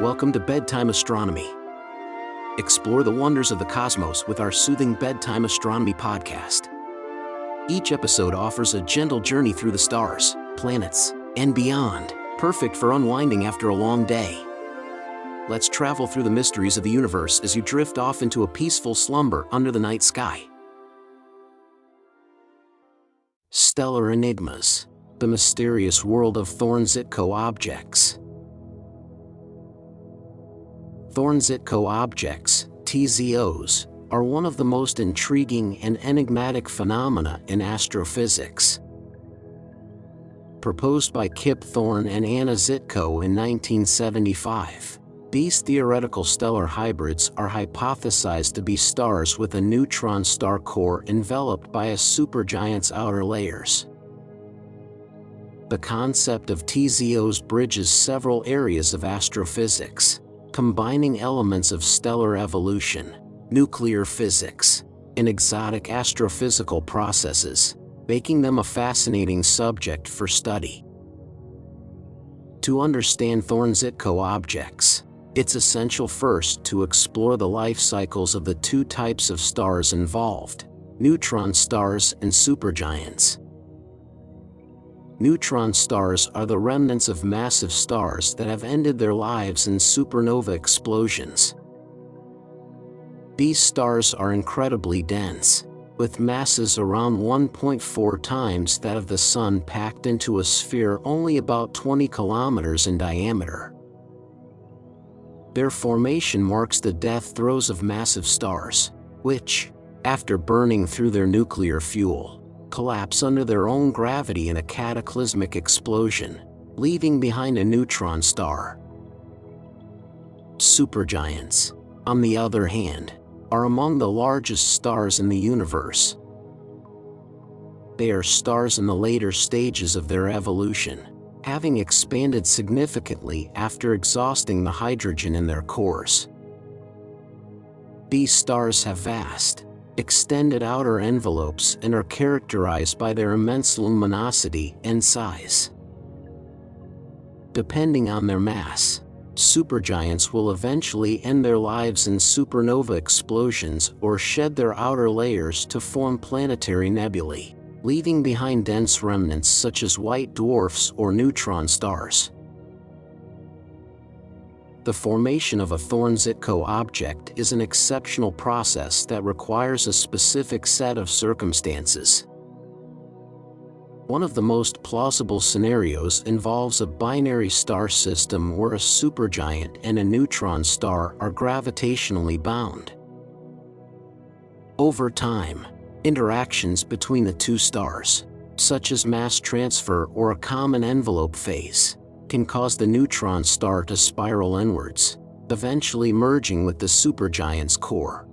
Welcome to Bedtime Astronomy. Explore the wonders of the cosmos with our soothing Bedtime Astronomy podcast. Each episode offers a gentle journey through the stars, planets, and beyond, perfect for unwinding after a long day. Let's travel through the mysteries of the universe as you drift off into a peaceful slumber under the night sky. Stellar Enigmas, the mysterious world of Thorne-Zytkow objects. Thorne-Zytkow objects, TZOs, are one of the most intriguing and enigmatic phenomena in astrophysics. Proposed by Kip Thorne and Anna Zytkow in 1975, these theoretical stellar hybrids are hypothesized to be stars with a neutron star core enveloped by a supergiant's outer layers. The concept of TZOs bridges several areas of astrophysics, combining elements of stellar evolution, nuclear physics, and exotic astrophysical processes, making them a fascinating subject for study. To understand Thorne-Zytkow objects, it's essential first to explore the life cycles of the two types of stars involved: neutron stars and supergiants. Neutron stars are the remnants of massive stars that have ended their lives in supernova explosions. These stars are incredibly dense, with masses around 1.4 times that of the Sun packed into a sphere only about 20 kilometers in diameter. Their formation marks the death throes of massive stars, which, after burning through their nuclear fuel, collapse under their own gravity in a cataclysmic explosion, leaving behind a neutron star. Supergiants, on the other hand, are among the largest stars in the universe. They are stars in the later stages of their evolution, having expanded significantly after exhausting the hydrogen in their cores. These stars have vast, extended outer envelopes and are characterized by their immense luminosity and size. Depending on their mass, supergiants will eventually end their lives in supernova explosions or shed their outer layers to form planetary nebulae, leaving behind dense remnants such as white dwarfs or neutron stars. The formation of a Thorne-Zytkow object is an exceptional process that requires a specific set of circumstances. One of the most plausible scenarios involves a binary star system where a supergiant and a neutron star are gravitationally bound. Over time, interactions between the two stars, such as mass transfer or a common envelope phase, can cause the neutron star to spiral inwards, eventually merging with the supergiant's core.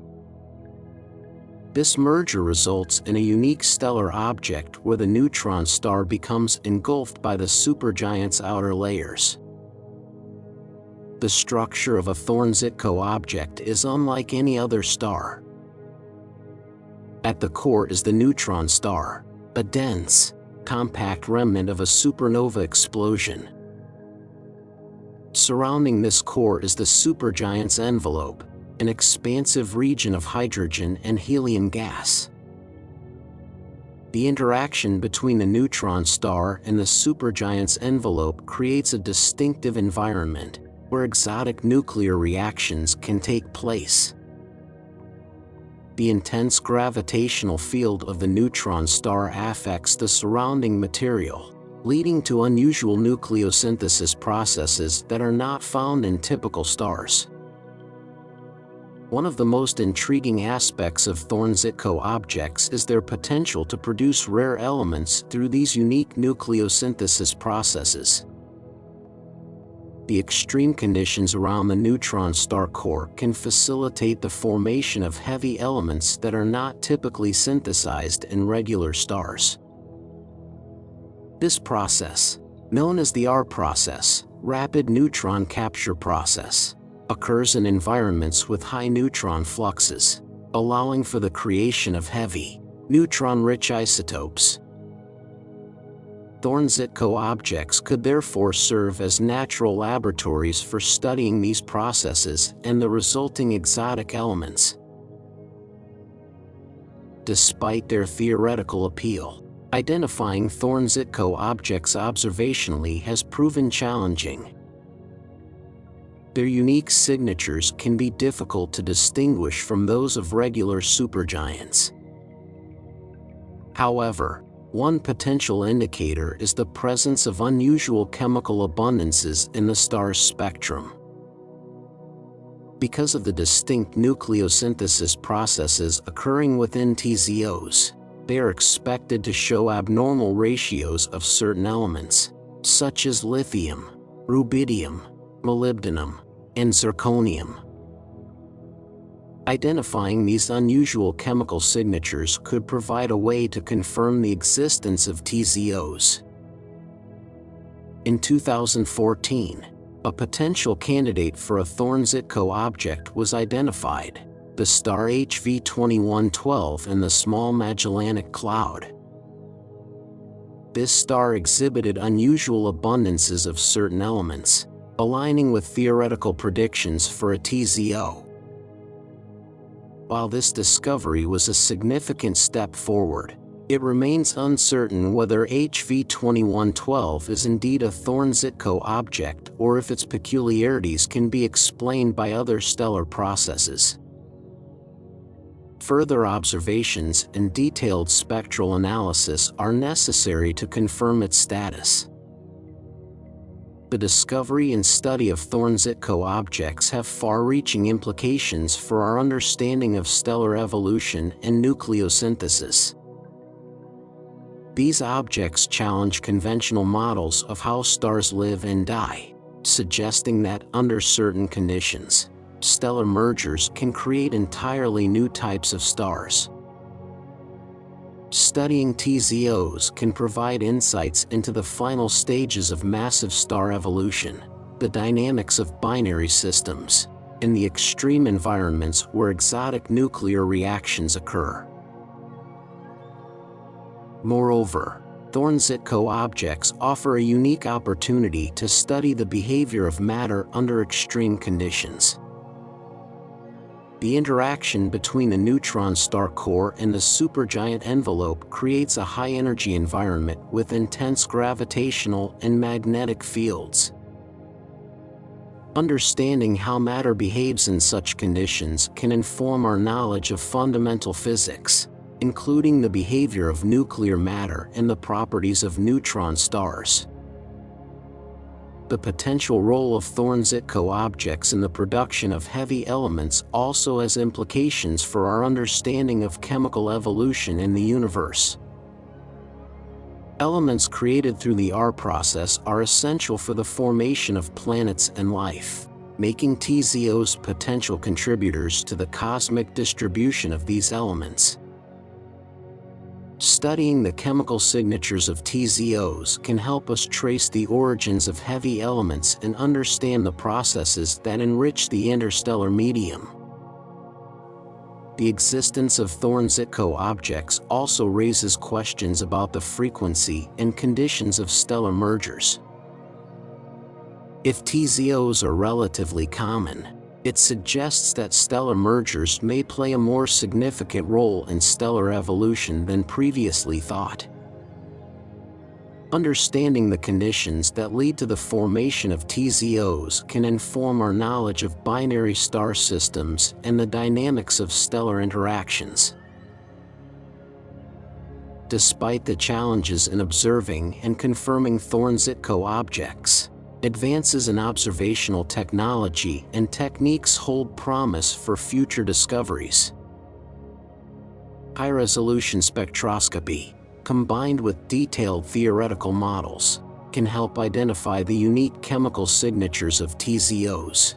This merger results in a unique stellar object where the neutron star becomes engulfed by the supergiant's outer layers. The structure of a Thorne-Zytkow object is unlike any other star. At the core is the neutron star, a dense, compact remnant of a supernova explosion. Surrounding this core is the supergiant's envelope, an expansive region of hydrogen and helium gas. The interaction between the neutron star and the supergiant's envelope creates a distinctive environment where exotic nuclear reactions can take place. The intense gravitational field of the neutron star affects the surrounding material, leading to unusual nucleosynthesis processes that are not found in typical stars. One of the most intriguing aspects of Thorne-Zytkow objects is their potential to produce rare elements through these unique nucleosynthesis processes. The extreme conditions around the neutron star core can facilitate the formation of heavy elements that are not typically synthesized in regular stars. This process, known as the R process, rapid neutron capture process, occurs in environments with high neutron fluxes, allowing for the creation of heavy, neutron-rich isotopes. Thorne-Zytkow objects could therefore serve as natural laboratories for studying these processes and the resulting exotic elements. Despite their theoretical appeal, identifying Thorne-Zytkow objects observationally has proven challenging. Their unique signatures can be difficult to distinguish from those of regular supergiants. However, one potential indicator is the presence of unusual chemical abundances in the star's spectrum. Because of the distinct nucleosynthesis processes occurring within TZOs, they are expected to show abnormal ratios of certain elements, such as lithium, rubidium, molybdenum, and zirconium. Identifying these unusual chemical signatures could provide a way to confirm the existence of TZOs. In 2014, a potential candidate for a Thorne-Zytkow object was identified, the star HV 2112 in the Small Magellanic Cloud. This star exhibited unusual abundances of certain elements, aligning with theoretical predictions for a TZO. While this discovery was a significant step forward, it remains uncertain whether HV 2112 is indeed a Thorne-Zytkow object or if its peculiarities can be explained by other stellar processes. Further observations and detailed spectral analysis are necessary to confirm its status. The discovery and study of Thorne-Zytkow objects have far-reaching implications for our understanding of stellar evolution and nucleosynthesis. These objects challenge conventional models of how stars live and die, suggesting that under certain conditions, stellar mergers can create entirely new types of stars. Studying TZOs can provide insights into the final stages of massive star evolution, the dynamics of binary systems, and the extreme environments where exotic nuclear reactions occur. Moreover, Thorne-Zytkow objects offer a unique opportunity to study the behavior of matter under extreme conditions. The interaction between the neutron star core and the supergiant envelope creates a high-energy environment with intense gravitational and magnetic fields. Understanding how matter behaves in such conditions can inform our knowledge of fundamental physics, including the behavior of nuclear matter and the properties of neutron stars. The potential role of Thorne-Zytkow objects in the production of heavy elements also has implications for our understanding of chemical evolution in the universe. Elements created through the R process are essential for the formation of planets and life, making TZOs potential contributors to the cosmic distribution of these elements. Studying the chemical signatures of TZOs can help us trace the origins of heavy elements and understand the processes that enrich the interstellar medium. The existence of Thorne-Zytkow objects also raises questions about the frequency and conditions of stellar mergers. If TZOs are relatively common, it suggests that stellar mergers may play a more significant role in stellar evolution than previously thought. Understanding the conditions that lead to the formation of TZOs can inform our knowledge of binary star systems and the dynamics of stellar interactions. Despite the challenges in observing and confirming Thorne-Zytkow objects, advances in observational technology and techniques hold promise for future discoveries. High-resolution spectroscopy, combined with detailed theoretical models, can help identify the unique chemical signatures of TZOs.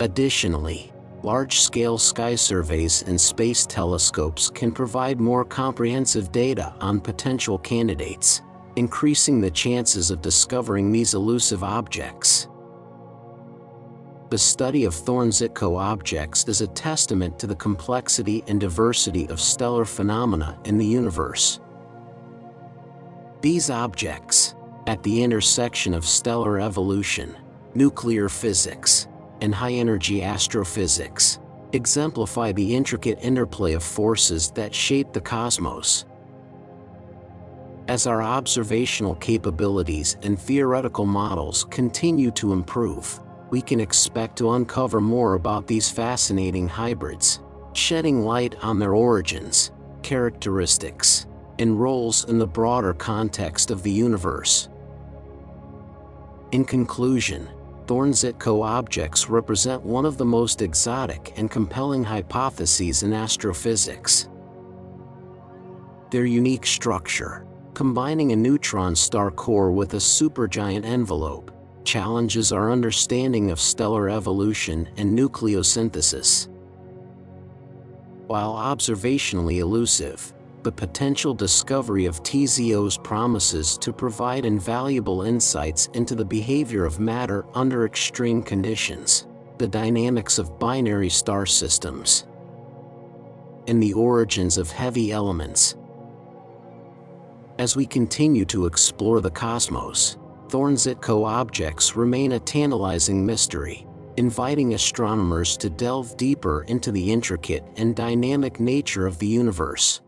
Additionally, large-scale sky surveys and space telescopes can provide more comprehensive data on potential candidates, increasing the chances of discovering these elusive objects. The study of Thorne-Zytkow objects is a testament to the complexity and diversity of stellar phenomena in the universe. These objects, at the intersection of stellar evolution, nuclear physics, and high-energy astrophysics, exemplify the intricate interplay of forces that shape the cosmos. As our observational capabilities and theoretical models continue to improve, we can expect to uncover more about these fascinating hybrids, shedding light on their origins, characteristics, and roles in the broader context of the universe. In conclusion, Thorne-Zytkow objects represent one of the most exotic and compelling hypotheses in astrophysics. Their unique structure, combining a neutron star core with a supergiant envelope, challenges our understanding of stellar evolution and nucleosynthesis. While observationally elusive, the potential discovery of TZOs promises to provide invaluable insights into the behavior of matter under extreme conditions, the dynamics of binary star systems, and the origins of heavy elements. As we continue to explore the cosmos, Thorne-Zytkow objects remain a tantalizing mystery, inviting astronomers to delve deeper into the intricate and dynamic nature of the universe.